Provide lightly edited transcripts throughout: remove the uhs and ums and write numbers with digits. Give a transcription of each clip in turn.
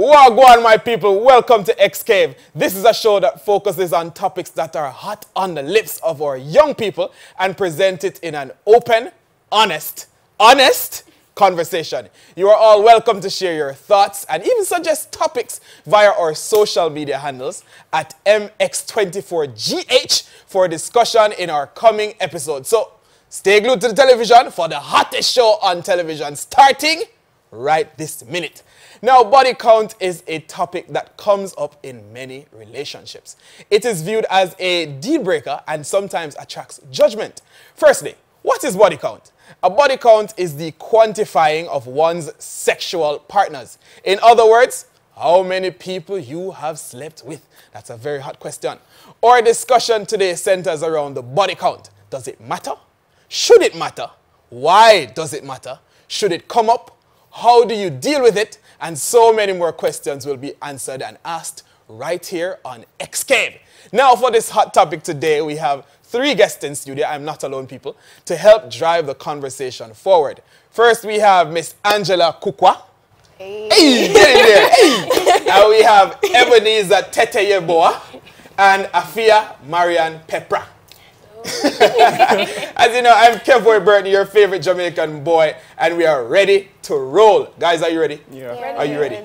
Wagwan, my people, welcome to XCave. This is a show that focuses on topics that are hot on the lips of our young people and present it in an open, honest conversation. You are all welcome to share your thoughts and even suggest topics via our social media handles at MX24GH for discussion in our coming episode. So stay glued to the television for the hottest show on television starting right this minute. Now, body count is a topic that comes up in many relationships. It is viewed as a deal breaker and sometimes attracts judgment. Firstly, what is body count? A body count is the quantifying of one's sexual partners. In other words, how many people you have slept with. That's a very hot question. Our discussion today centers around the body count. Does it matter? Should it matter? Why does it matter? Should it come up? How do you deal with it? And so many more questions will be answered and asked right here on XCave. Now for this hot topic today, we have 3 guests in studio. I'm not alone, people, to help drive the conversation forward. First, we have Miss Angela Kukwa. Hey, get in there. Hey. And we have Ebenezer Teteyeboa and Afia Marian Pepra. As you know, I'm Kevoy Burton, your favorite Jamaican boy, and we are ready to roll. Guys, are you ready? Yeah. Are you ready?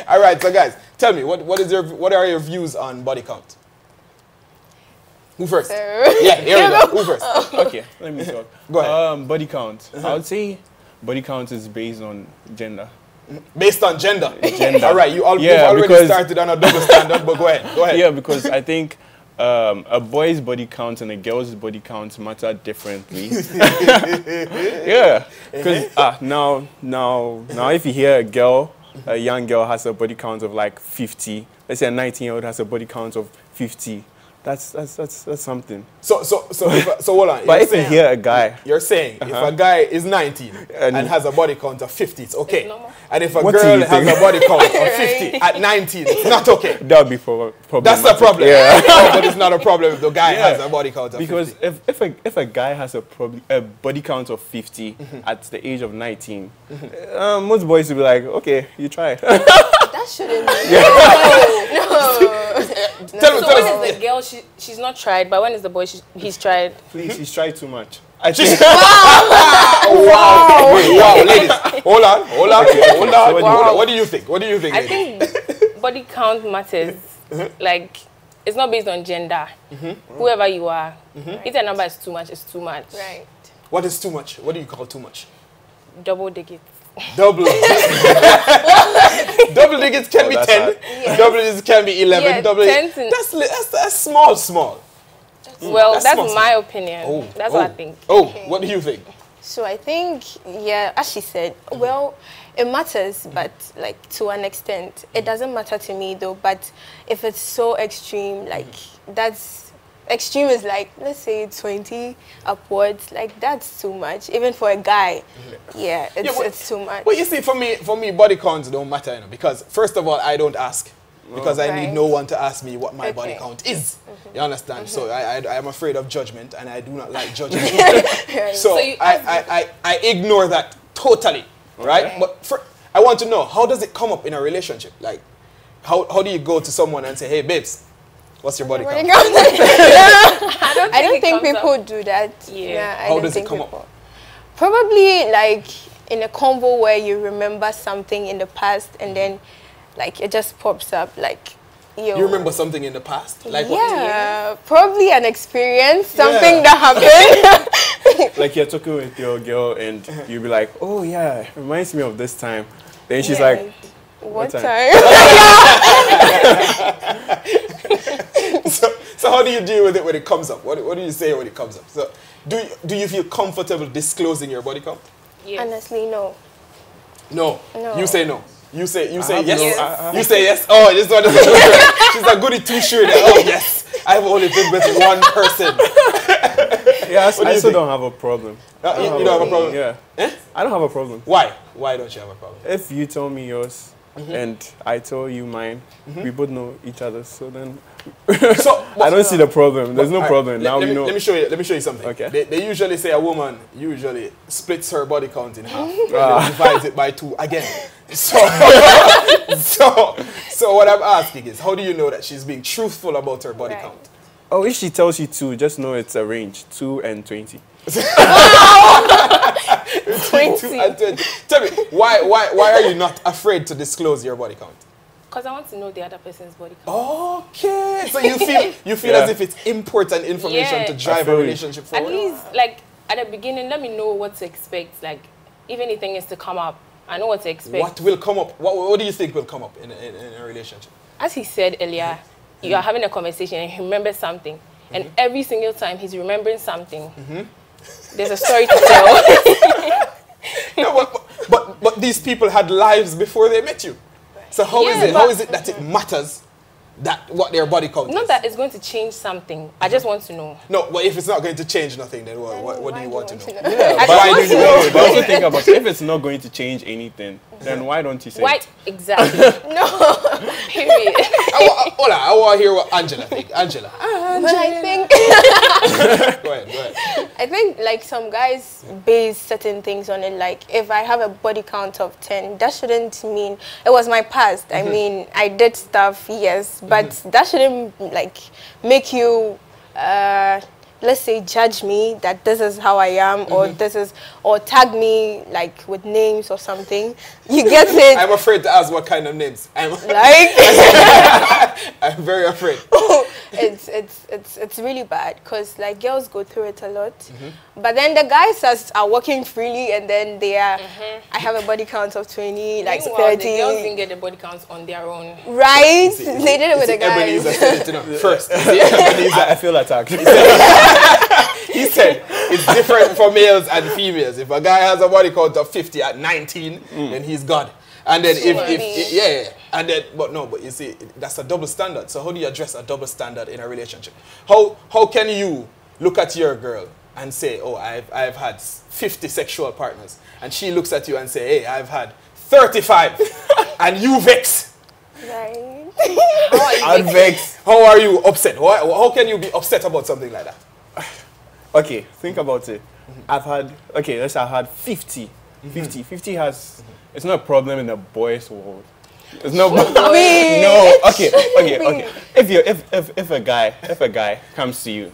All right, so guys, tell me, what are your views on body count? Who first? Yeah, here we go. Who first? Okay, let me talk. Go ahead. Body count. I would say body count is based on gender. Based on gender? Gender. All right, you've already started on a double standard, but go ahead. Go ahead. Yeah, because I think a boy's body count and a girl's body count matter differently. Yeah, because now if you hear a young girl has a body count of like 50, let's say a 19-year-old has a body count of 50, that's something. So hold on. But if you hear a guy, you're saying if a guy is 19 and has a body count of 50, it's okay. And if a What girl do you has think? a body count of 50 at 19, it's not okay. that would be problem. That's the problem. Yeah. No, but it's not a problem if the guy has a body count of 50. Because if a guy has a body count of 50 at the age of 19, most boys will be like, okay, you try. That shouldn't be. No. Tell So me. when is the girl, she's not tried, but when is the boy, he's tried? Please, he's tried too much. Wow, ladies. Hold on. What do you think? I think body count matters. Like, it's not based on gender. Whoever you are. If the number is too much, it's too much. Right. What is too much? What do you call too much? Double digits. Double digits can be 10. Yes. Double digits can be 11. Yeah, double digits. That's small. Well, that's small. my opinion. That's what I think. Okay. What do you think? So I think, yeah, as she said, well, it matters, but like to an extent. It doesn't matter to me though, but if it's so extreme, like extreme is like, let's say 20 upwards, like that's too much. Even for a guy, yeah, it's too much. Well, you see, for me, body counts don't matter, because first of all, I don't ask. Because I need no one to ask me what my body count is. You understand? So I am afraid of judgment, and I do not like judging. So I ignore that totally, right? But I want to know, how does it come up in a relationship? Like, how do you go to someone and say, hey, babes, what's your body count? I don't think people do that. Yeah. How does it come up? Probably like in a convo where you remember something in the past and then like it just pops up, like you remember something in the past? Like what? Probably an experience, something that happened. Like you're talking with your girl and you'll be like, oh yeah, it reminds me of this time. Then she's like, what time? So how do you deal with it when it comes up? What do you say when it comes up? So do you feel comfortable disclosing your body count? Yes. Honestly, no. No. You say no. You say yes. You say yes. Oh, this one is a good girl. She's a goody two-shoe. Oh yes, I've only been with one person. Yeah, I still don't have a problem. You don't have a problem? Yeah. I don't have a problem. Why? Why don't you have a problem? If you tell me yours and I tell you mine, we both know each other, so then So, I don't see the problem. There's no problem. Now we know. Let me show you something. Okay. They usually say a woman usually splits her body count in half. And then divides it by 2 again. So, so what I'm asking is, how do you know that she's being truthful about her body count? Oh, if she tells you 2, just know it's a range, 2 and 20. 2 and 20. Tell me, why are you not afraid to disclose your body count? Because I want to know the other person's body count. Okay. So you feel as if it's important information to drive a relationship forward? At least, like, at the beginning, let me know what to expect. Like, if anything is to come up, I know what to expect. What will come up? What do you think will come up in a relationship? As he said earlier, you are having a conversation and he remembers something. And every single time he's remembering something, there's a story to tell. No, but these people had lives before they met you. So how is it that it matters that what their body count is? Not that it's going to change something. I just want to know. No, but if it's not going to change nothing, then what do you want to know? Yeah, but why do you know? But also think about if it's not going to change anything, then why don't you say Why? it? Exactly. No. Period. I want to hear what Angela thinks. Angela. But I think Go ahead. I think like some guys base certain things on it. Like if I have a body count of 10, that shouldn't mean it was my past. I mean, I did stuff, yes, but that shouldn't like make you let's say judge me that this is how I am, or this is, or tag me like with names or something. You get it? I'm afraid to ask what kind of names. I'm very afraid. It's really bad because like girls go through it a lot, but then the guys are working freely, and then they are. I have a body count of 20, like 30. The girls didn't get the body counts on their own. Right? They did it with the guys. First, I feel attacked. He said it's different for males and females. If a guy has a body count of 50 at 19, then he's God. And then but you see, that's a double standard. So how do you address a double standard in a relationship? How can you look at your girl and say, oh, I've had 50 sexual partners, and she looks at you and say, hey, I've had 35, and you vex? Right. I'm vexed. How are you upset? How can you be upset about something like that? Okay, think about it. I've had 50. 50 has, it's not a problem in the boys' world. It's no okay. If a guy comes to you,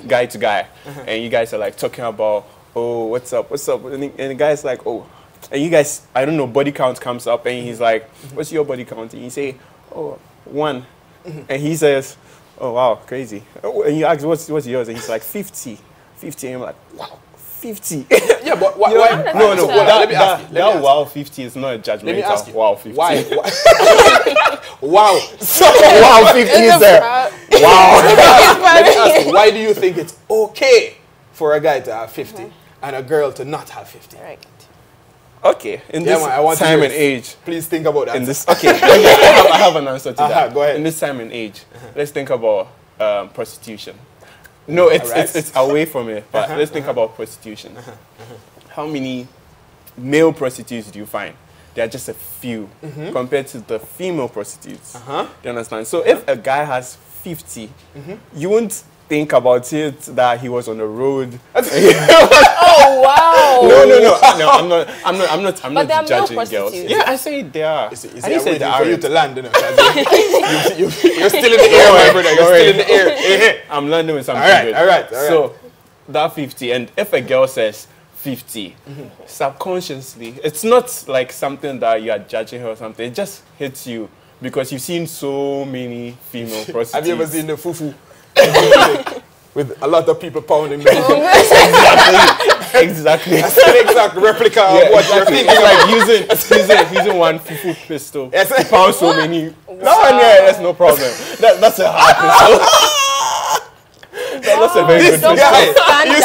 guy to guy, and you guys are like talking about, oh, what's up, and the guy's like, oh, and you guys, I don't know, body count comes up, and he's like, what's your body count? And you say, oh, 1, and he says, oh wow, crazy. And you ask, what's yours? And he's like 50, and you're like, wow. 50. Yeah, but why? No. Let me ask you. Wow 50 is not a judgment. Let me ask you. Wow 50. Why? Wow. So wow 50 is there. Wow. Let me ask you. Why do you think it's okay for a guy to have 50 and a girl to not have 50? Right. Okay. In this time and age. Please think about that. I have an answer to that. Go ahead. In this time and age, let's think about prostitution. No, it's away from it, but let's think about prostitution. How many male prostitutes do you find? There are just a few compared to the female prostitutes. Do you understand? So if a guy has 50, you won't think about it that he was on the road. Oh wow! No, I'm not judging girls. Yeah, I say they are. I didn't say they are. For you to land, you're still in the air, my brother. You're still in the air. I'm landing with something good. All right. So that 50, and if a girl says 50, subconsciously, it's not like something that you are judging her or something. It just hits you because you've seen so many female prostitutes. Have you ever seen the fufu? With a lot of people pounding me. Exactly. That's an exact replica of what you're thinking. It's like using one fufu pistol. Yes. To pound so many. Wow. That's no problem. That's a hard pistol. That's a very good pistol. You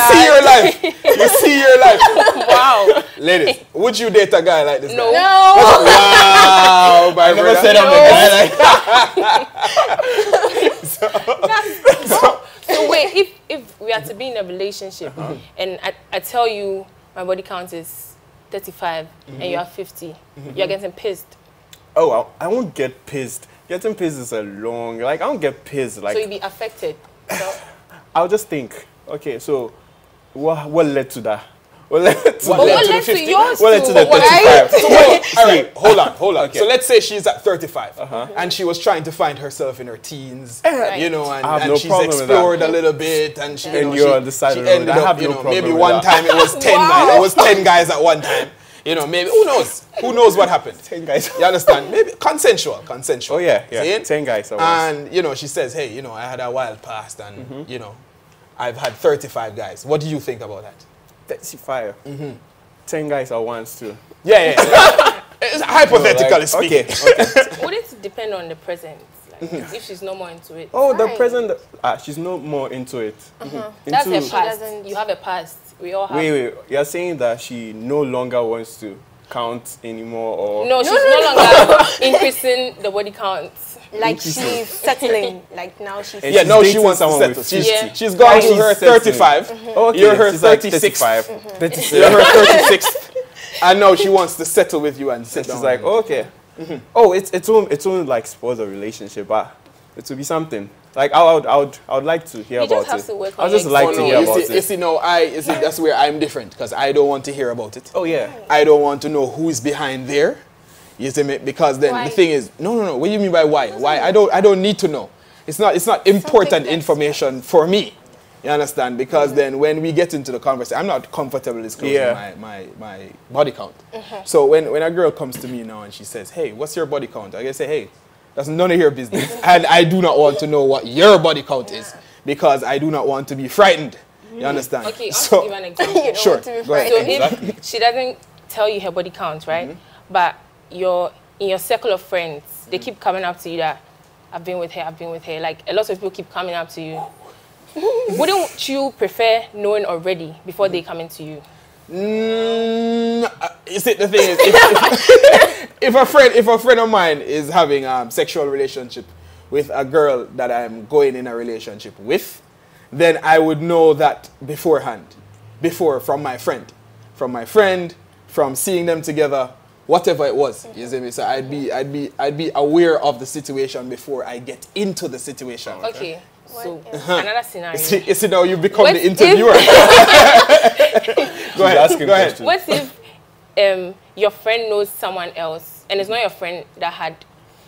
see your life. Wow. Ladies, would you date a guy like this? No. Wow, my I never brother. said I'm a guy like that. So wait, if we are to be in a relationship and I tell you my body count is 35 and you are 50, you're getting pissed. Oh, I won't get pissed. Getting pissed is a long, like, I don't get pissed. Like, So you'll be affected. So, I'll just think, okay, so what led to that? What led to but that? what led to yours What led to the too? 35? So, all right, hold on. Okay. So let's say she's at 35, and she was trying to find herself in her teens, Right. you know, I have and no she's problem with explored a little bit, and she, you And know, you're she, on the side she of the road. ended I have up, you no know, problem maybe with one that. time it was 10 guys, it was 10 guys at one time, you know, maybe, who knows? Who knows what happened? 10 guys. You understand? Maybe consensual. Oh, yeah. See? 10 guys at once. And, you know, she says, hey, you know, I had a wild past, and, you know, I've had 35 guys. What do you think about that? 35. 10 guys at once too. Yeah. It's hypothetically speaking. Okay. would it depend on the present? Like, if she's no more into it. Oh, the Right. present. She's no more into it. That's her Into- past. doesn't- You have a past. We all have. Wait. You're saying that she no longer wants to count anymore, or No, she's no longer increasing the body count. Like she's settling. Like now she's. And Yeah, she's no, she dating wants to someone settle. with She's, 50. she's gone Oh, to she's her settling. 35. Okay, You're her she's like 36. 35. You're 36. her 36th. And now she wants to settle with you and sit She's down. like, okay. Oh, it won't like spoil the relationship, but it will be something. Like I would like to hear You about just have it. to work I on just your like Oh, to no, hear you about see, you it. see, no, that's where I'm different, because I don't want to hear about it. Oh yeah. I don't want to know who's behind there. You see me? Because then Why? the thing is, no. What do you mean by why? Why? I don't need to know. It's not important that's- information for me. You understand? Because then when we get into the conversation, I'm not comfortable disclosing Yeah. my body count. So when a girl comes to me now and she says, hey, what's your body count? I can say, hey, that's none of your business. And I do not want to know what your body count is, because I do not want to be frightened. You understand? Okay, I'll give an example. You don't Sure. want to be Go ahead. So frightened. if she doesn't tell you her body count, right? But in your circle of friends, they keep coming up to you that I've been with her. Like a lot of people keep coming up to you. Wouldn't you prefer knowing already before they come into you? You see, the thing is, if a friend of mine is having a sexual relationship with a girl that I'm going in a relationship with, then I would know that beforehand, from my friend, from seeing them together, whatever it was. You see me? So I'd be aware of the situation before I get into the situation. Okay. So another scenario. You see, now you become What the if- interviewer. Go ahead. asking Go ahead. questions. What if your friend knows someone else and it's not your friend that had?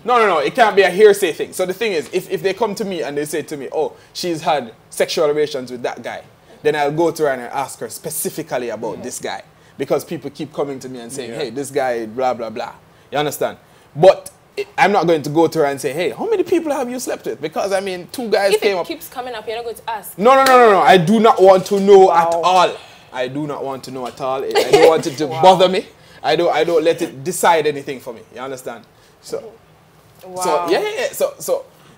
No. It can't be a hearsay thing. So the thing is, if they come to me and they say to me, oh, she's had sexual relations with that guy, then I'll go to her and I'll ask her specifically about this guy. Because people keep coming to me and saying, hey, this guy, blah, blah, blah. You understand? But I'm not going to go to her and say, hey, how many people have you slept with? Because, I mean, 2 guys If came it up. keeps coming up, you're not going to ask. No. I do not want to know at all. I do not want to know at all. I don't want it to bother me. I don't let it decide anything for me. You understand? So, Wow.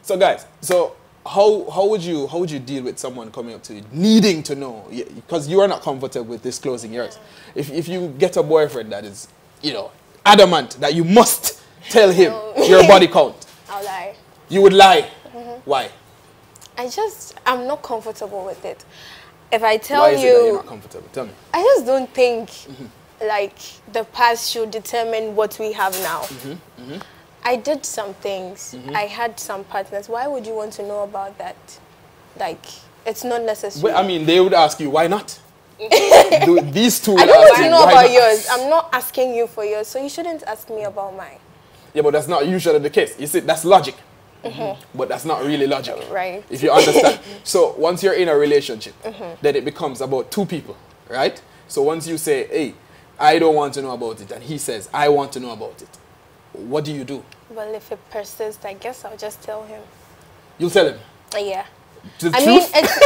So guys, so how would you deal with someone coming up to you needing to know, because you are not comfortable with disclosing yours? If you get a boyfriend that is, you know, adamant that you must tell him your body count, I'll lie. you would lie. Why? I'm not comfortable with it. If I tell Why is it that you're you, not comfortable? Tell me. I just don't think like the past should determine what we have now. I did some things. I had some partners. Why would you want to know about that? Like, it's not necessary. Well, I mean, they would ask you, why not? These two I will don't ask want to you, know why about not? yours. I'm not asking you for yours, so you shouldn't ask me about mine. Yeah, but that's not usually the case. You see, that's logic. But that's not really logic. Right. If you understand. So once you're in a relationship, then it becomes about 2 people, right? So once you say, hey, I don't want to know about it, and he says, I want to know about it, what do you do? Well, if it persists, I guess I'll just tell him. You'll tell him. Yeah. The I mean, truth? it's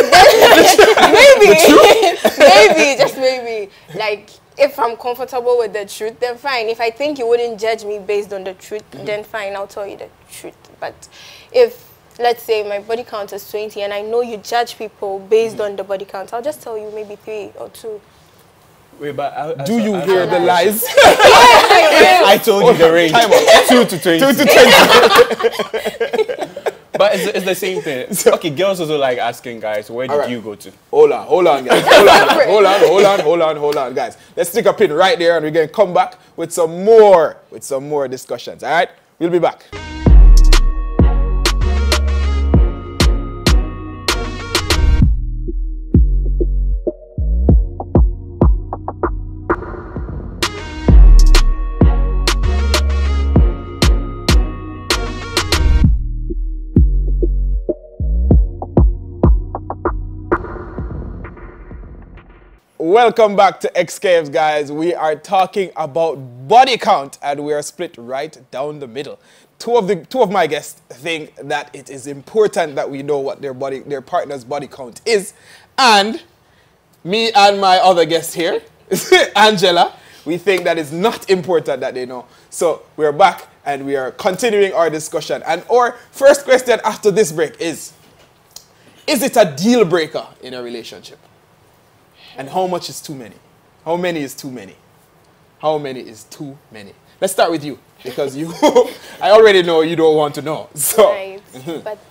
maybe, just maybe. Like, if I'm comfortable with the truth, then fine. If I think you wouldn't judge me based on the truth, then fine, I'll tell you the truth. But if, let's say, my body count is 20 and I know you judge people based on the body count, I'll just tell you maybe 3 or 2. Wait, but Do you hear the lies? I told you the range. Time out. 2 to 20. 2 to 20. But it's the same thing. Okay, girls also like asking guys, where did Alright. you go to? Hold on, guys. Hold on, guys. Let's stick a pin right there, and we're going to come back with some more discussions, all right? We'll be back. Welcome back to XCave, guys. We are talking about body count, and we are split right down the middle. Two of my guests think that it is important that we know what their partner's body count is, and me and my other guest here, Angela, we think that it's not important that they know. So we're back and we are continuing our discussion. And our first question after this break is it a deal breaker in a relationship? And how much is too many? How many is too many? How many is too many? Let's start with you, because you, I already know you don't want to know. So, Right.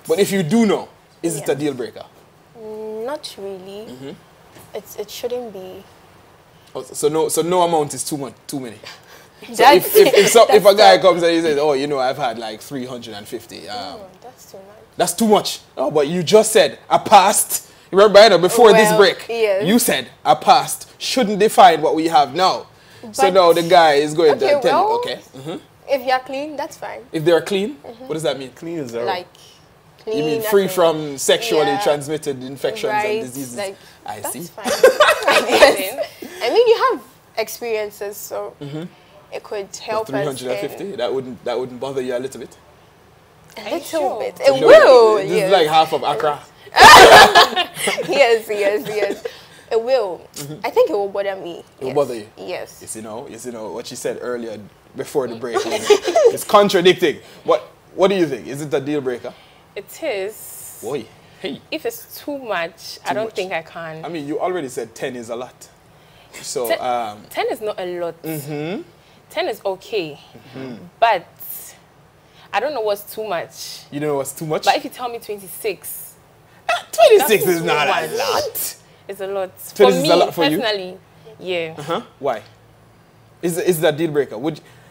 But if you do know, is it a deal breaker? Not really. It shouldn't be. Oh, so no amount is too many. So That's- if a guy comes and he says, oh, you know, I've had like 350. No, that's too much. That's too much. Oh, but you just said a past. Remember, I know, before this Well, break, yes. you said a past shouldn't define what we have now. So But- now the guy is going Okay, to tell you, well, okay. If you're clean, that's fine. If they're clean, what does that mean? Clean as zero. Like, clean. You mean free nothing. from sexually Yeah. transmitted infections Right, and diseases? like, I that's see. fine. Yes. I mean, you have experiences, so it could help us. 350? That wouldn't bother you a little bit? A Are you little sure? bit. It No, will. This Yes. is like half of Accra. yes. It will. I think it will bother me. It will bother you? Yes. You know what she said earlier before the break. It's contradicting. What do you think? Is it a deal breaker? It is. Boy, hey. If it's too much, I don't much. think I can. I mean, you already said 10 is a lot. So, 10 is not a lot. 10 is okay. But I don't know what's too much. you know what's too much? But if you tell me 26, 26 that's is not a too lot. it's a lot. 26 For is me, a lot for you? personally, yeah. Why? Is that a deal breaker?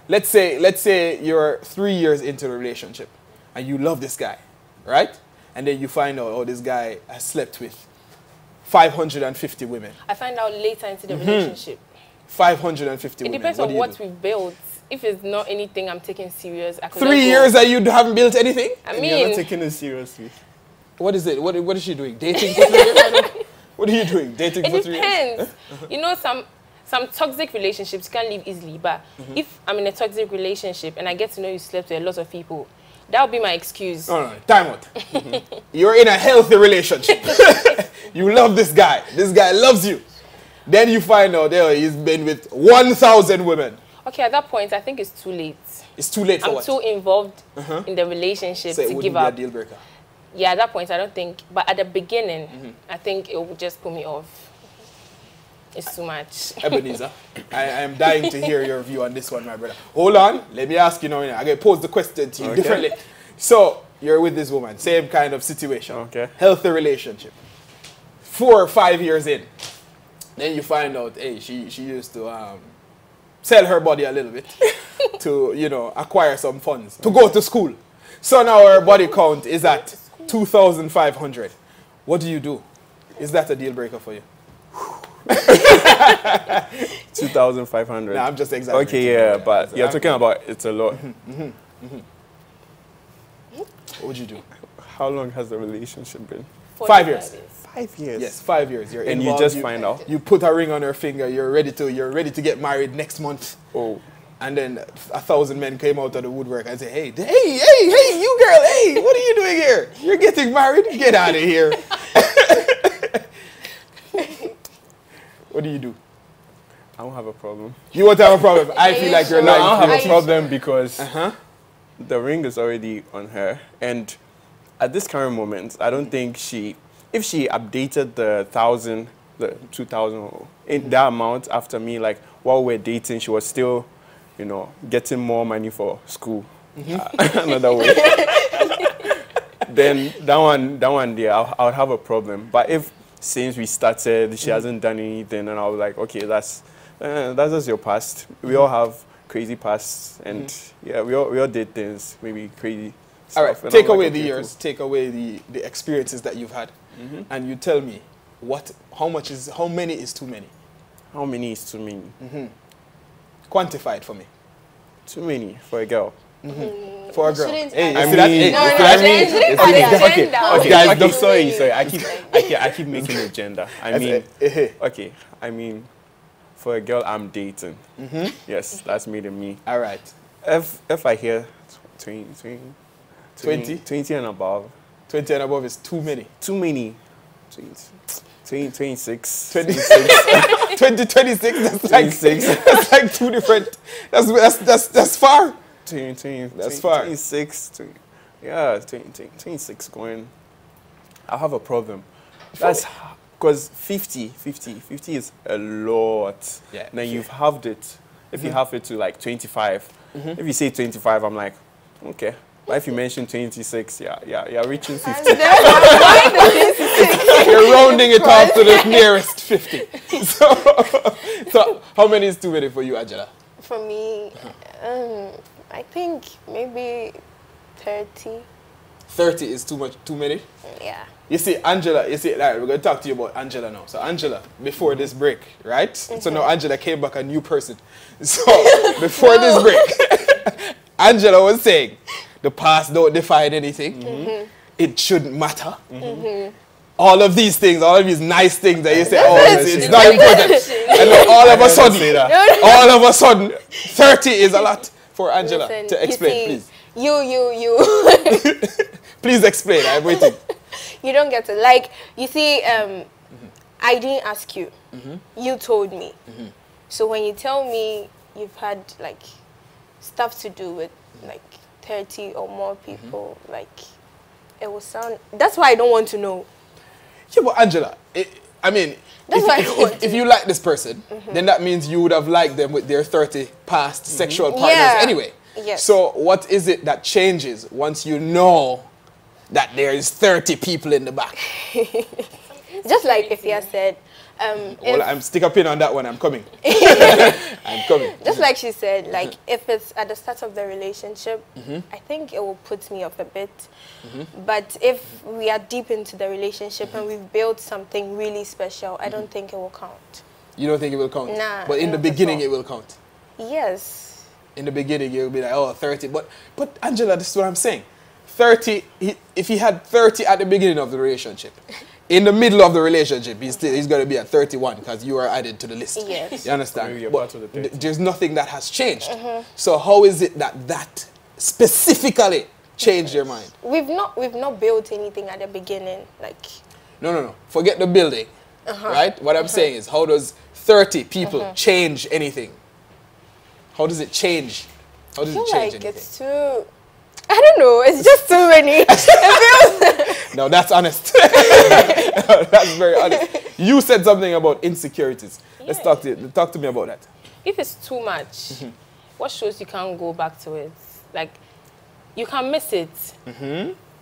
Let's say you're 3 years into the relationship and you love this guy, right? And then you find out, oh, this guy has slept with 550 women. I find out later into the relationship. 550 It women. depends What on do you what do? we've built. If it's not anything I'm taking serious, I could 3 let go. years that you haven't built anything? I And you're not mean, taking it seriously. What is it? What is she doing? Dating for 3 years? I don't- What are you doing? Dating for it 3 years? depends. You know, some toxic relationships can leave easily, but if I'm in a toxic relationship and I get to know you slept with a lot of people, that would be my excuse. No, time out. You're in a healthy relationship. You love this guy. This guy loves you. Then you find out he's been with 1,000 women. Okay, at that point, I think it's too late. It's too late for I'm what? too involved in the relationship So it to wouldn't give be up. a deal breaker. Yeah, at that point, I don't think. But at the beginning, I think it would just put me off. It's too much. Ebenezer, I am dying to hear your view on this one, my brother. Hold on. Let me ask you now. I'm going to pose the question to you Okay. differently. So, you're with this woman. Same kind of situation. Okay. Healthy relationship. 4 or 5 years in. Then you find out, hey, she used to sell her body a little bit to, acquire some funds, to go to school. So now her body count is at 2,500. What do you do? Is that a deal breaker for you? 2,500. Nah, I'm just exaggerating. Okay, yeah, but you're talking about it's a lot. What would you do? How long has the relationship been? 5 years. 5 years. Yes, 5 years. You're And you involved, just find out. You put a ring on her finger. You're ready to get married next month. Oh. And then 1,000 men came out of the woodwork and say, hey, you girl, hey, what are you doing here? You're getting married? Get out of here. What do you do? I don't have a problem. You won't have a problem. I feel like you're No, I lying. don't have to a me. problem because Uh-huh. the ring is already on her. And at this current moment, I don't think if she updated the 1,000, the 2,000, in that amount after me, like while we're dating, she was still, getting more money for school. Another way. Then that one there, I would have a problem. But if since we started, she hasn't done anything, and I was like, okay, that's just your past. We all have crazy past, and yeah, we all did things, maybe crazy. All right, stuff, and take I'm like, away okay, the years, cool. take away the experiences that you've had, and you tell me how many is too many? How many is too many? Quantify it for me. Too many for a girl. For a girl. Shouldn't Hey, add you see it. that? Hey, No, you see no, that? shouldn't Okay, add okay, agenda. Okay, Guys, okay, don't- sorry. I keep making a gender. I mean, okay, I mean, for a girl I'm dating, yes, that's me to me. All right. If I hear 20 and above, 20 and above is too many. too many. 26. 26, that's like 26. That's like two different. That's far. 20, That's far. 26. 26 going. I'll have a problem. That's because 50 is a lot. Yeah. Then you've halved it. If you halve it to like 25, if you say 25, I'm like, okay. But if you mention 26, you're reaching 50. You're rounding it off to the nearest 50. So how many is too many for you, Angela? For me, I think maybe 30. 30 is too many? Yeah. You see, Angela, we're going to talk to you about Angela now. So Angela, before this break, right? So now Angela came back a new person. So before this break, Angela was saying, the past don't define anything. It shouldn't matter. All of these things, all of these nice things that you say, oh, it's not important. And then all of a sudden, 30 is a lot for Angela. Listen, To explain, you see, please. You. Please explain, I'm waiting. You don't get it. Like, you see, I didn't ask you. You told me. So when you tell me you've had, like, stuff to do with, like, 30 or more people, like, it will sound... That's why I don't want to know. Yeah, but Angela, I mean, That's why I don't want to if you like this person, then that means you would have liked them with their 30 past sexual partners anyway. Yes. So what is it that changes once you know that there is 30 people in the back? Just like if you said... Well, I'm stick a pin on that one. I'm coming. I'm coming. Just like she said, like if it's at the start of the relationship, I think it will put me off a bit. But if we are deep into the relationship and we've built something really special, I don't think it will count. You don't think it will count? Nah. But in the not at beginning, all. it will count. Yes. In the beginning, you'll be like, oh, 30. But Angela, this is what I'm saying. 30, if he had 30 at the beginning of the relationship, in the middle of the relationship, he's going to be at 31 because you are added to the list. Yes. You understand? Maybe you're But part of the 30. there's nothing that has changed. So how is it that specifically changed your mind? We've not built anything at the beginning, like... No. Forget the building, right? What I'm saying is, how does 30 people change anything? How does it change? How does I it feel change like anything? it's too... I don't know, it's just too many. No, that's honest. That's very honest. You said something about insecurities. Let's talk to me about that. If it's too much, what shows you can't go back to it? Like, you can miss it.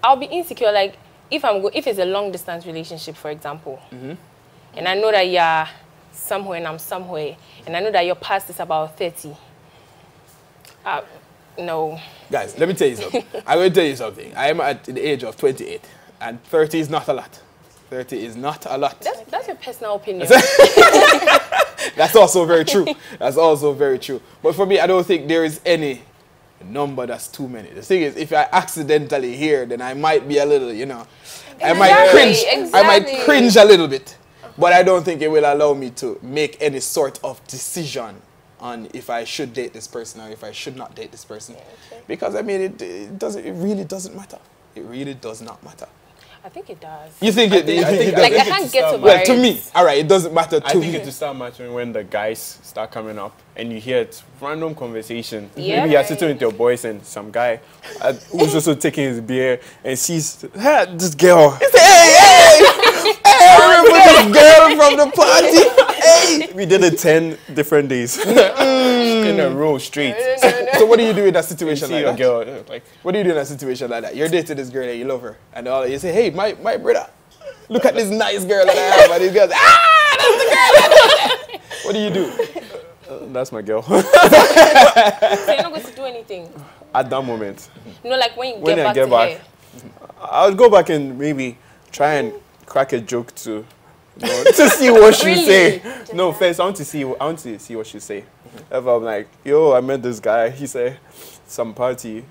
I'll be insecure. Like, if it's a long distance relationship, for example, and I know that you're somewhere and I'm somewhere, and I know that your past is about 30. No. Guys, let me tell you something. I'm going to tell you something. I am at the age of 28, and 30 is not a lot. 30 is not a lot. That's your personal opinion. That's also very true. That's also very true. But for me, I don't think there is any number that's too many. The thing is, if I accidentally hear, then I might be a little, you know, I might cringe. I might cringe a little bit. But I don't think it will allow me to make any sort of decision on if I should date this person or if I should not date this person. Because, I mean, it really doesn't matter. It really does not matter. I think it does. You think it does? Like, I can't get over Well, it. to me, all right, it doesn't matter to I think me. it will start matching when the guys start coming up and you hear it, random conversation. Yeah. Maybe you're sitting with your boys and some guy who's also taking his beer and sees this girl. I remember this girl from the party. Hey. We did it 10 different days in a row straight. So what do you do in that You situation see like your that? girl, like, What do you do in a situation like that? You're dating this girl and you love her, and all you say, "Hey, my brother, look at this nice girl that I have," and these girls, "Ah, that's the girl." What do you do? That's my girl. So you're not going to do anything? At that moment. No, like when you When I get get back to back, her. I would go back and maybe try and crack a joke to, you know, to see what she Really? say. No, first I want to see what she say. If I'm like, yo, I met this guy. He said some party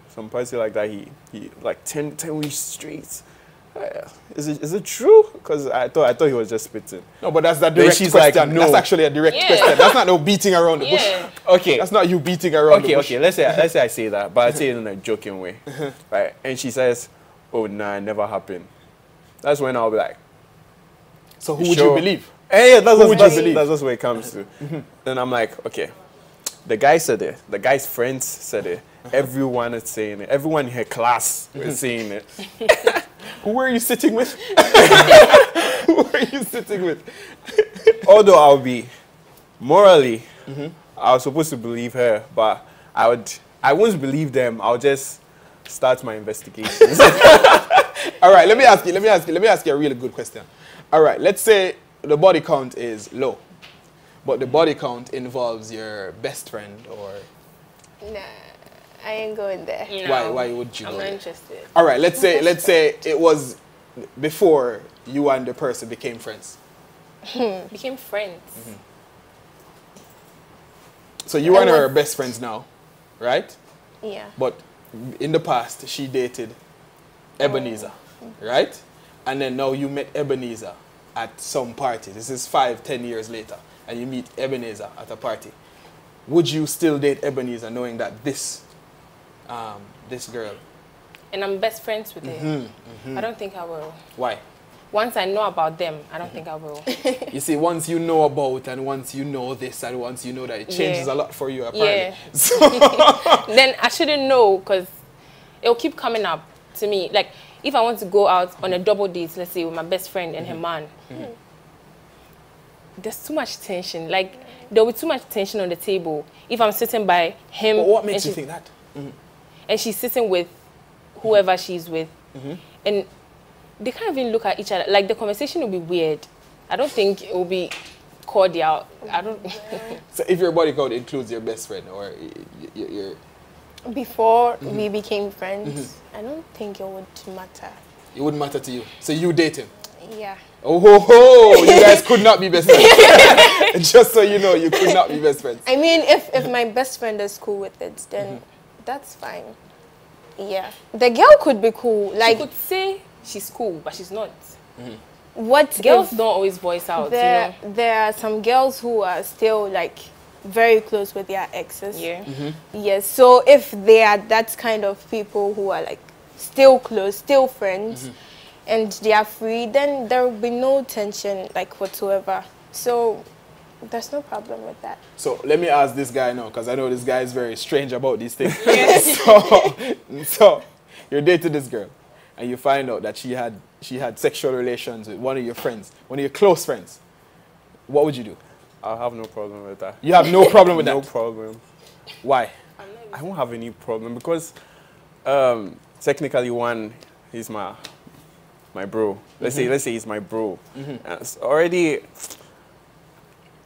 like that. He like 10 weeks straight. Is it true? Because I thought he was just spitting. No, but that's that Then direct she's question. like, no. That's actually a direct Yeah. question. That's not no beating around the bush. Yeah. Okay. That's not you beating around the bush. Okay. Let's say I say that, but I say it in a joking way, right? And she says, "Oh, nah, it never happened." That's when I'll be like, So who would Sure. you believe? "Hey, that's Who would you believe? That's what it comes to." Then I'm like, "Okay, the guy said it. The guy's friends said it. Everyone is saying it. Everyone in her class is saying it." Who were you sitting with? Who were you sitting with? Although I'll be morally, I was supposed to believe her, but I wouldn't believe them. I'll just start my investigations. All right, let me ask you a really good question. All right, let's say the body count is low, but the body count involves your best friend or... Nah, I ain't going there. No, Why would you I'm go not there? interested. All right, let's say it was before you and the person became friends. Became friends. So you and I her are would- best friends now, right? Yeah. But in the past, she dated Ebenezer, right? And then now you met Ebenezer at some party. This is 5-10 years later, and you meet Ebenezer at a party. Would you still date Ebenezer knowing that this girl? And I'm best friends with her. I don't think I will. Why? Once I know about them, I don't think I will. You see, once you know about and once you know this and once you know that, it changes a lot for you apparently. Yeah. So, Then I shouldn't know because it'll keep coming up to me. Like, if I want to go out on a double date, let's say, with my best friend and her man, there's too much tension. Like, there'll be too much tension on the table. If I'm sitting by him... but what makes and you think that? And she's sitting with whoever she's with. And they can't even look at each other. Like, the conversation will be weird. I don't think it will be cordial. I don't... So if your body count includes your best friend or your... Before we became friends, I don't think it would matter. It wouldn't matter to you. So you date him. Yeah. Oh ho ho! You guys could not be best friends. Just so you know, you could not be best friends. I mean, if my best friend is cool with it, then that's fine. Yeah. The girl could be cool. She Like, could say she's cool, but she's not. what Girls if don't always voice out, there, you know? there are some girls who are still, like, very close with their exes. Yeah. Yes. So if they are that kind of people who are, like, still close, still friends, and they are free, then there will be no tension, like, whatsoever. So there's no problem with that. So let me ask this guy now, because I know this guy is very strange about these things. So you're dating this girl, and you find out that she had sexual relations with one of your friends, one of your close friends. What would you do? I'll have no problem with that. You have no problem with No that. problem. Why? I won't have any problem because technically one, he's my bro. Let's say he's my bro. It's already,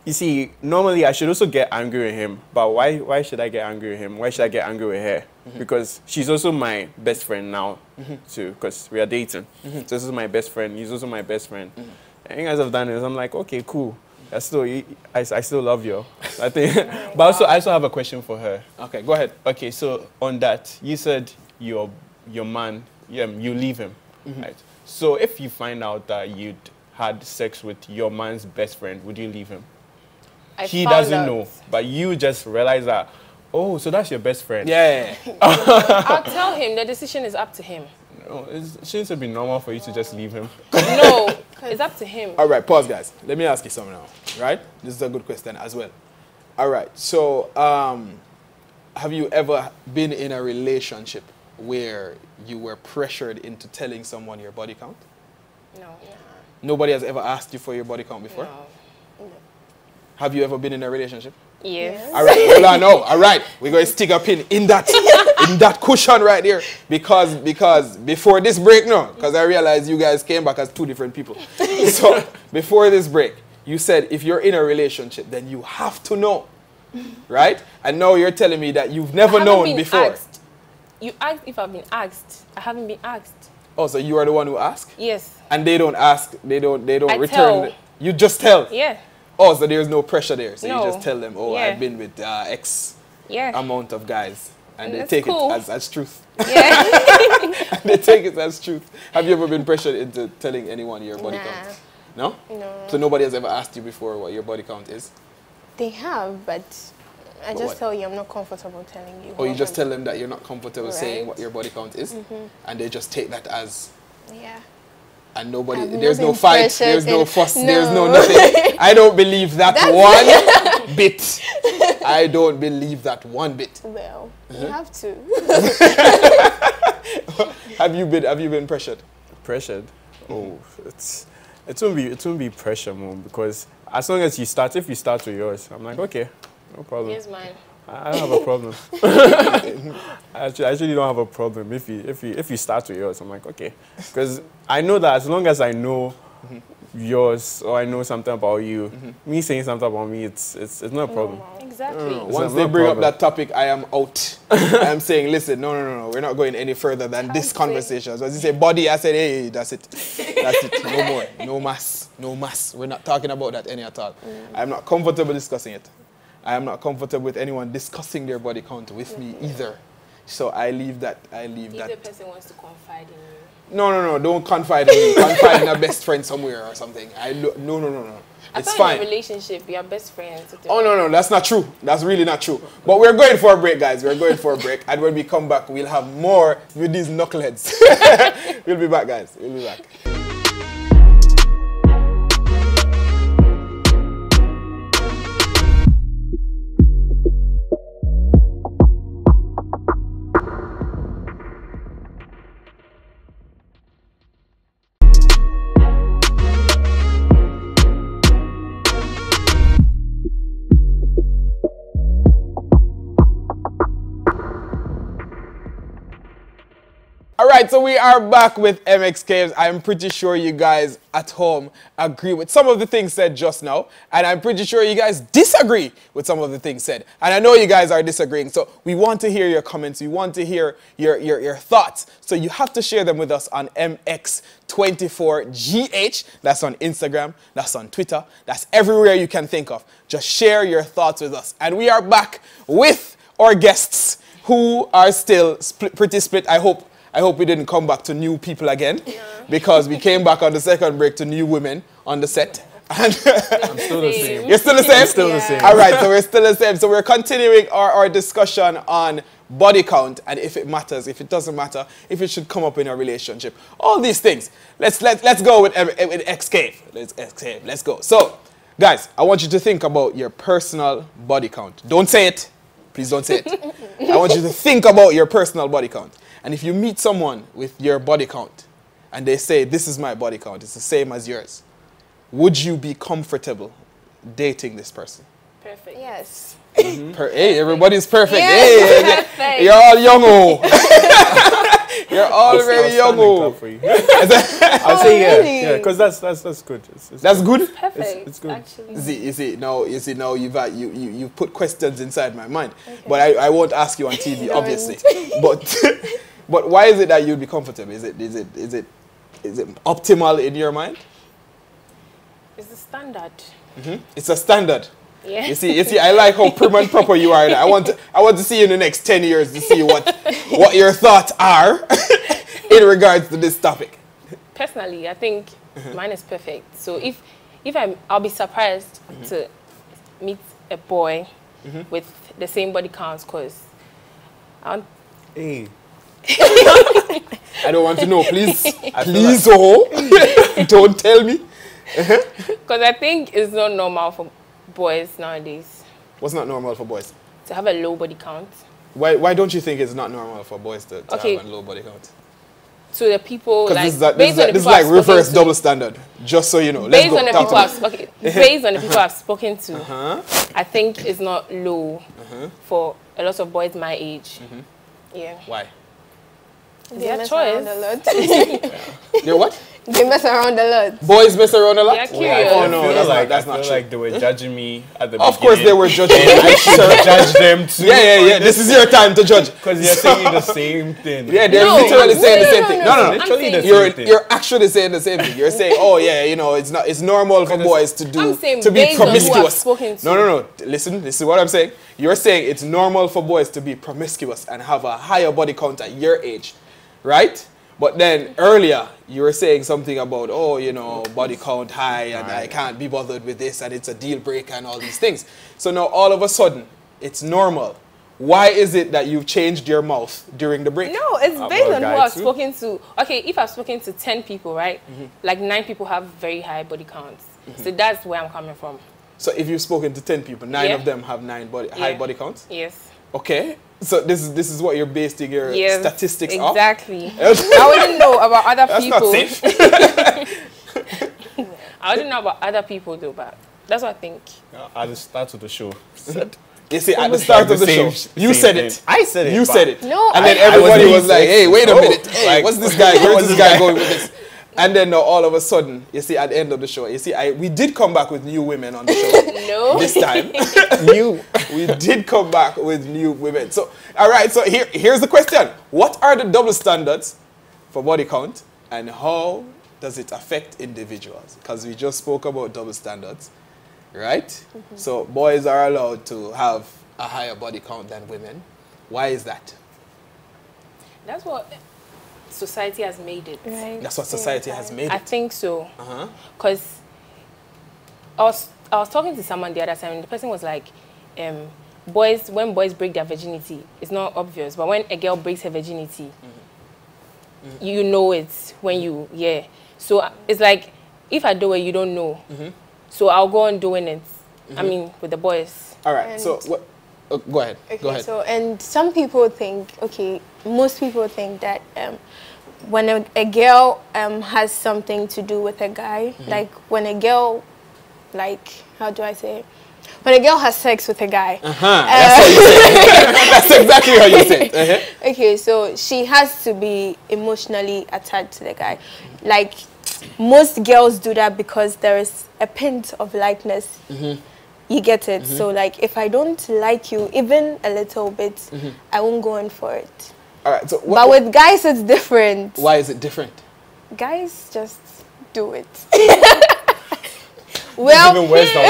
you see, normally I should also get angry with him, but why should I get angry with him? Why should I get angry with her? Because she's also my best friend now too, because we are dating. So this is my best friend, he's also my best friend. And you guys have done this, I'm like, okay, cool. I still love you. I think, but I also have a question for her. Okay, go ahead. Okay, so on that, you said your man, you leave him, right? So if you find out that you'd had sex with your man's best friend, would you leave him? He found doesn't out. know, but you just realize that, oh, so that's your best friend. Yeah. I'll tell him the decision is up to him. No, shouldn't it be normal for you to just leave him? No, it's up to him. All right, pause, guys. Let me ask you something now, right? This is a good question as well. All right, so have you ever been in a relationship where you were pressured into telling someone your body count? No. Nobody has ever asked you for your body count before? No. Have you ever been in a relationship? Yes. All right, hold on, no. All right, we're going to stick a pin in that cushion right there because before this break, no, because I realized you guys came back as two different people. So before this break, you said if you're in a relationship, then you have to know right? And now you're telling me that you've never known before. Asked. You asked if I've been asked. I haven't been asked. Oh, so you are the one who asked? Yes. And they don't ask, they don't I return. tell. You just tell? Yeah. Oh, so there's no pressure there. So No. you just tell them, oh, Yeah. I've been with X Yeah. amount of guys. And they That's take cool. it as truth. Yeah. They take it as truth. Have you ever been pressured into telling anyone your body count? No? No. So nobody has ever asked you before what your body count is? They have, but I But just what? tell you I'm not comfortable telling you. Or you what just I'm- tell them that you're not comfortable saying Right. what your body count is, and they just take that as, Yeah. and nobody, I've there's not no been fight, pressured there's no in- fuss, there's no No. nothing. I don't believe that one bit. I don't believe that one bit. Well, you have to. Have you been pressured? Pressured? Oh, it won't be pressure, mom, because as long as if you start with yours, I'm like, okay, no problem. Here's mine. I don't have a problem. I actually don't have a problem if you start with yours. I'm like, okay, because I know that as long as I know yours or I know something about you, me saying something about me, it's not a problem. Exactly. Once no they bring up problem. that topic, I am out. I'm saying, listen, no, we're not going any further than this conversation. So as you say, body, I said, hey, that's it. That's it. No more. No mass. We're not talking about that any at all. I'm not comfortable discussing it. I am not comfortable with anyone discussing their body count with me either. So I leave that. If the person wants to confide in you. No, don't confide in me. Confide in a best friend somewhere or something. No. I It's thought fine. in a relationship, we are best friends. Oh, no, that's not true. That's really not true. But we're going for a break, guys. We're going for a break. And when we come back, we'll have more with these knuckleheads. We'll be back, guys. We'll be back. All right, so we are back with XCave. I'm pretty sure you guys at home agree with some of the things said just now, and I'm pretty sure you guys disagree with some of the things said. And I know you guys are disagreeing, so we want to hear your comments. We want to hear your thoughts. So you have to share them with us on MX24GH. That's on Instagram. That's on Twitter. That's everywhere you can think of. Just share your thoughts with us. And we are back with our guests who are still pretty split. I hope we didn't come back to new people again, because we came back on the second break to new women on the set. And I'm still the same. You're still the same? Still the same. All right, so we're still the same. So we're continuing our discussion on body count and if it matters, if it doesn't matter, if it should come up in a relationship. All these things. Let's go with XCave. Let's go. So, guys, I want you to think about your personal body count. Don't say it. Please don't say it. I want you to think about your personal body count. And if you meet someone with your body count and they say, this is my body count, it's the same as yours, would you be comfortable dating this person? Perfect. Yes. Hey, everybody's perfect. Yes, perfect. You're all young, oh. You're all very young, oh. For you. I'll say really? yeah, because that's good. That's good. Perfect. It's good. Actually. You see now you put questions inside my mind, but I won't ask you on TV, obviously. But why is it that you'd be comfortable? Is it optimal in your mind? It's the standard. It's a standard. Yeah. You see, I like how prim and proper you are. I want to see you in the next 10 years to see what your thoughts are in regards to this topic. Personally, I think mine is perfect. So if I'll be surprised to meet a boy with the same body counts, because Hey. I don't want to know, please. Please, don't tell me. because I think it's not normal for boys nowadays What's not normal for boys? to have a low body count. Why don't you think it's not normal for boys to Okay. have a low body count? To the people, like, Because this based on the is people like I've reverse spoken to, double standard. Just so you know. based on the Talk people to me. based on the people I've spoken to, I think it's not low for a lot of boys my age. Yeah. Why? Their mess choice. around a lot. They're what? They mess around a lot. Boys mess around a lot? Yeah, curious. Oh no, that's not I feel true. like they were judging me at the beginning. Of course they were judging me. I should judge them too. Yeah. This is your time to judge. Because you're saying the same thing. Yeah, they're literally saying the same thing. No. Literally the You're same thing. you're actually saying the same thing. You're saying, oh yeah, you know, it's normal for boys to I'm saying be based on who I've promiscuous. spoken to. No. Listen, this is what I'm saying. You're saying it's normal for boys to be promiscuous and have a higher body count at your age, right? But then earlier you were saying something about, oh, you know, body count high and I can't be bothered with this and it's a deal breaker and all these things. So now all of a sudden it's normal. Why is it that you've changed your mouth during the break? No, it's based on who I've spoken to. Okay, if I've spoken to 10 people, right? Like 9 people have very high body counts. So that's where I'm coming from. So if you've spoken to 10 people, 9 of them have high body counts? Yes. Okay. So this is what you're basing your statistics off? Exactly. I wouldn't know about other people. That's not safe. I wouldn't know about other people though, but that's what I think. At the start of the show. You see, at the start of the show, you said it. I said it. You said it. No, and then everybody was like, hey, wait a minute. Hey, what's this guy? Where's this guy going with this? And then all of a sudden, you see, at the end of the show, you see, we did come back with new women on the show. No. This time. We did come back with new women. So, all right, so here's the question. What are the double standards for body count and how does it affect individuals? Because we just spoke about double standards, right? So boys are allowed to have a higher body count than women. Why is that? That's what society has made it. Right. That's what society has made I it. think so. Because I was talking to someone the other time and the person was like, when boys break their virginity, it's not obvious. But when a girl breaks her virginity, you know it when you, So it's like, if I do it, you don't know. So I'll go on doing it. I mean, with the boys. All right, so what? Go ahead. Okay, Go ahead. so, and some people think, most people think that when a girl has something to do with a guy, like when a girl, how do I say it? When a girl has sex with a guy. That's how you say it. That's exactly how you say it. Okay, so she has to be emotionally attached to the guy. Like, most girls do that because there is a pint of likeness. You get it? So, like, if I don't like you even a little bit, I won't go in for it. All right, so but with guys, it's different. Why is it different? Guys just do it. Well, even worse than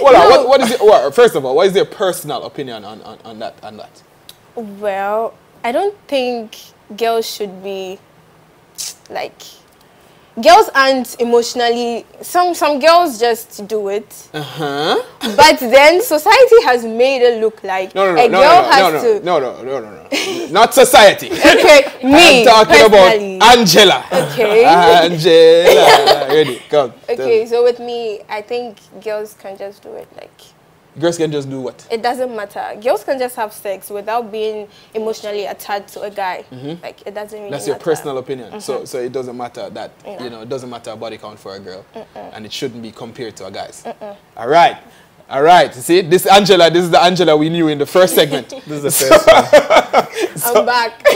what is it? Well, first of all, what is your personal opinion on that? Well, I don't think girls should be like. Girls aren't emotionally. Some girls just do it. But then society has made it look like a girl has to. No. Not society. Okay, me. I'm talking personally. about Angela. Okay. Angela. Ready? Come. Okay, so with me, I think girls can just do it. Like. Girls can just do what? It doesn't matter. Girls can just have sex without being emotionally attached to a guy. Like, it doesn't really That's matter. your personal opinion. So it doesn't matter that, it doesn't matter a body count for a girl. And it shouldn't be compared to a guy's. All right. All right. See, this is the Angela we knew in the first segment. This is the first one. I'm back.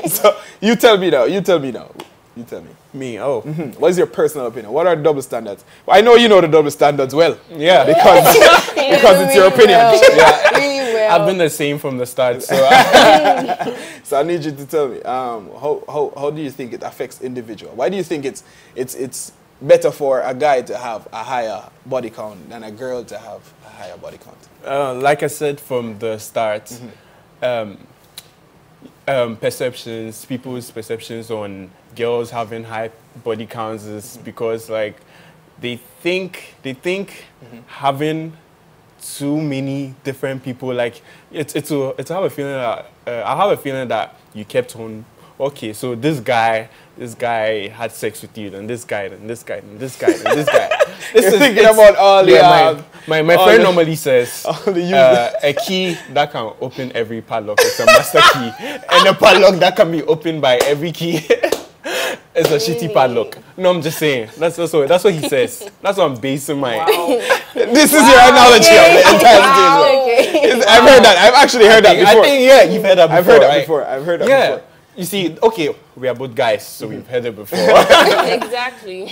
So you tell me now. Me, What is your personal opinion? What are the double standards? Well, I know you know the double standards well. Yeah. Because it's your opinion. Yeah. Really well. I've been the same from the start. So, so I need you to tell me, how do you think it affects individual? Why do you think it's better for a guy to have a higher body count than a girl to have a higher body count? like I said from the start, people's perceptions on girls having high body counts is because like they think having too many different people, like it's have a feeling that I have a feeling that you kept on, okay, so this guy had sex with you, then this guy, then this guy, then this guy, then this guy. You're thinking about all the my friend normally says a key that can open every padlock is a master key, and a padlock that can be opened by every key is a shitty padlock. No, I'm just saying. That's what he says. That's what I'm basing my. This is your analogy of the entire situation. I've heard that. I've actually heard that before. I think you've heard that before. I've heard that before. you see, okay, we are both guys, so we've heard it before. Exactly.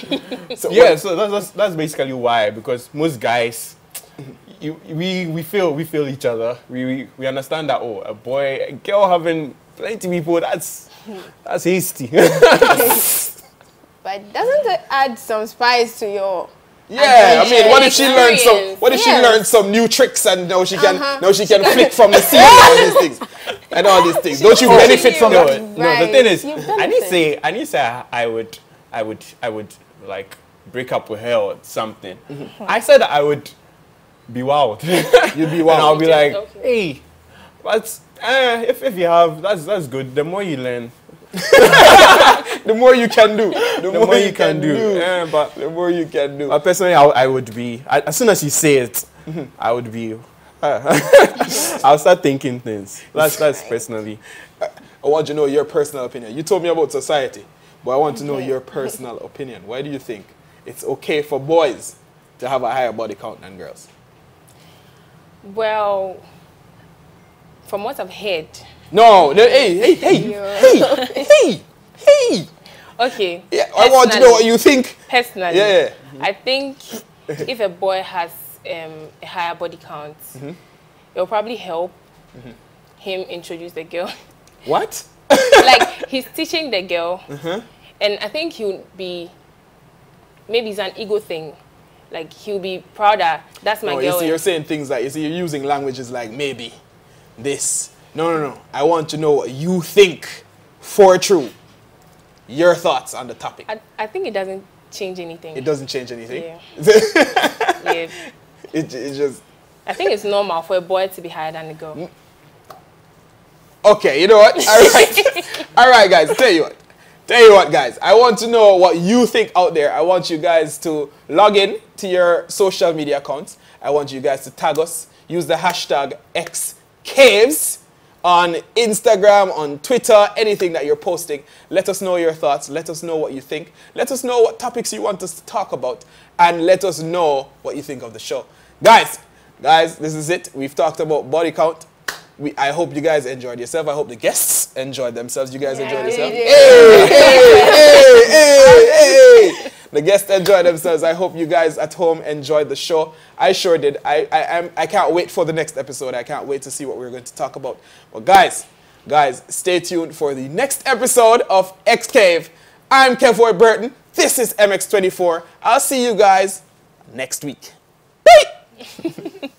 So, yeah, so that's basically why, because most guys, we feel each other. We understand that, oh, a girl having plenty of people, that's hasty. But doesn't it add some spice to your? Yeah, I mean, what if she learned some? Experience. What if she learned some new tricks and now she can flick from the ceiling and all these things and all these things? Don't you benefit from that? No, the thing is, You I didn't benefit. say I would like break up with her or something. I said that I would be wild. You'd be And wild. I'll be like, Okay. hey, but if you have, that's good. The more you learn, The more you can do. The more you can do. Yeah, but the more you can do. personally, I would be, as soon as you say it, I would be, I'll start thinking things. That's personally. I want to know your personal opinion. You told me about society, but I want to know your personal opinion. Why do you think it's okay for boys to have a higher body count than girls? Well, from what I've heard. No, hey. Okay. Yeah, I want to know what you think. Personally, Yeah. I think if a boy has a higher body count, it will probably help him introduce the girl. What? Like, he's teaching the girl, and I think he'll be, maybe it's an ego thing. Like, he'll be prouder. That's my No, girl. you see, you're saying things like, you see, you're using languages like maybe, this. No. I want to know what you think for true. Your thoughts on the topic. I think it doesn't change anything. It doesn't change anything. Yeah. Yeah. It just. I think it's normal for a boy to be higher than a girl. Okay, you know what? All right. All right, guys. Tell you what, guys. I want to know what you think out there. I want you guys to log in to your social media accounts. I want you guys to tag us. Use the hashtag XCaves on Instagram, on Twitter, anything that you're posting. Let us know your thoughts. Let us know what you think. Let us know what topics you want us to talk about. And let us know what you think of the show. Guys, this is it. We've talked about body count. I hope you guys enjoyed yourself. I hope the guests enjoyed themselves. You guys enjoyed yourself? Hey. The guests enjoyed themselves. I hope you guys at home enjoyed the show. I sure did. I can't wait for the next episode. I can't wait to see what we're going to talk about. But guys, stay tuned for the next episode of XCave. I'm Kevoy Burton. This is MX24. I'll see you guys next week. Bye!